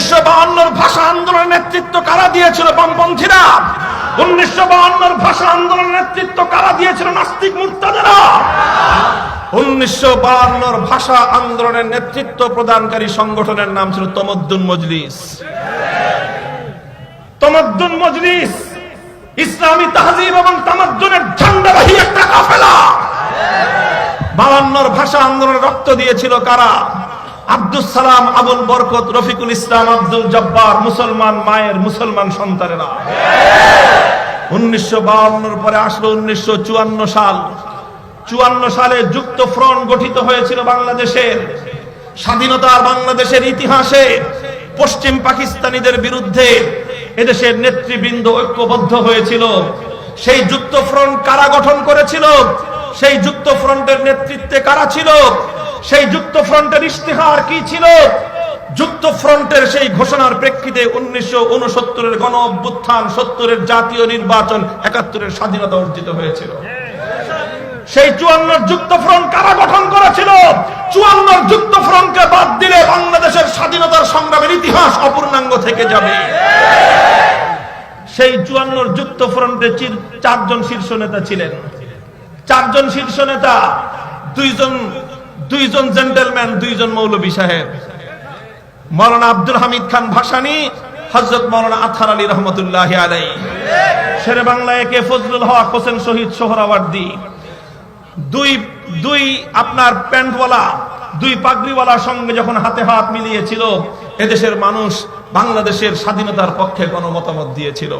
1952 ভাষা আন্দোলনের নেতৃত্ব কারা দিয়েছিল? বামপন্থীরা। 1952 ভাষা আন্দোলনের নেতৃত্ব কারা দিয়েছিল? নাস্তিক মুরতাদেরা। 1952 ভাষা আন্দোলনের নেতৃত্ব প্রদানকারী সংগঠনের নাম ছিল তমদ্দুন মজলিস। তমদ্দুন মজলিস ইসলামী তাহজিব এবং তামাদ্দুনের ঝান্ডাবাহী একটা কাফেলা। 52 ভাষা আন্দোলনে রক্ত দিয়েছিল কারা? আব্দুল সালাম, আবুল বরকত, রফিকুল ইসলাম, আব্দুল জব্বার, মুসলমান মায়ের মুসলমান সন্তানেরা। 1952 পরে আসলো 1954 সাল। 54 সালে যুক্ত ফ্রন্ট গঠিত হয়েছিল বাংলাদেশের। স্বাধীনতার বাংলাদেশের ইতিহাসে পশ্চিম পাকিস্তানিদের বিরুদ্ধে এদেশের নেতৃবৃন্দ ঐক্যবদ্ধ হয়েছিল। সেই যুক্ত ফ্রন্ট কারা গঠন করেছিল? সেই যুক্ত ফ্রন্টের নেতৃত্বে কারা ছিল? সেই যুক্ত ফ্রন্টের ইশতেহার কি ছিল? যুক্ত ফ্রন্টের সেই ঘোষণার প্রেক্ষিতে 1969 গণ অভ্যুত্থান, 70 জাতীয় নির্বাচন, 71 স্বাধীনতা অর্জিত হয়েছিল। সেই 54 যুক্ত ফ্রন্ট কারা গঠন করেছিল? 54 যুক্ত ফ্রন্টকে বাদ দিলে বাংলাদেশের স্বাধীনতার সংগ্রামের ইতিহাস অপূর্ণাঙ্গ থেকে যাবে। সেই 54 যুক্ত ফ্রন্টে 4 জন শীর্ষ নেতা ছিলেন। 4 জন শীর্ষ নেতা, 2 জন জেন্টলম্যান, 2 জন মৌলভী সাহেব। মাওলানা আব্দুল হামিদ খান ভাসানী, হযরত মাওলানা আতহার আলী রহমতুল্লাহি আলাইহি। শেরে বাংলা একে ফজলুল হক হোসেন শহীদ সোহরাওয়ার্দী। দুই আপনার প্যান্টওয়ালা, 2 পাগড়িওয়ালার সঙ্গে যখন হাতে হাত মিলিয়েছিল, এদেশের মানুষ বাংলাদেশের স্বাধীনতার পক্ষে গণমতামত দিয়েছিল।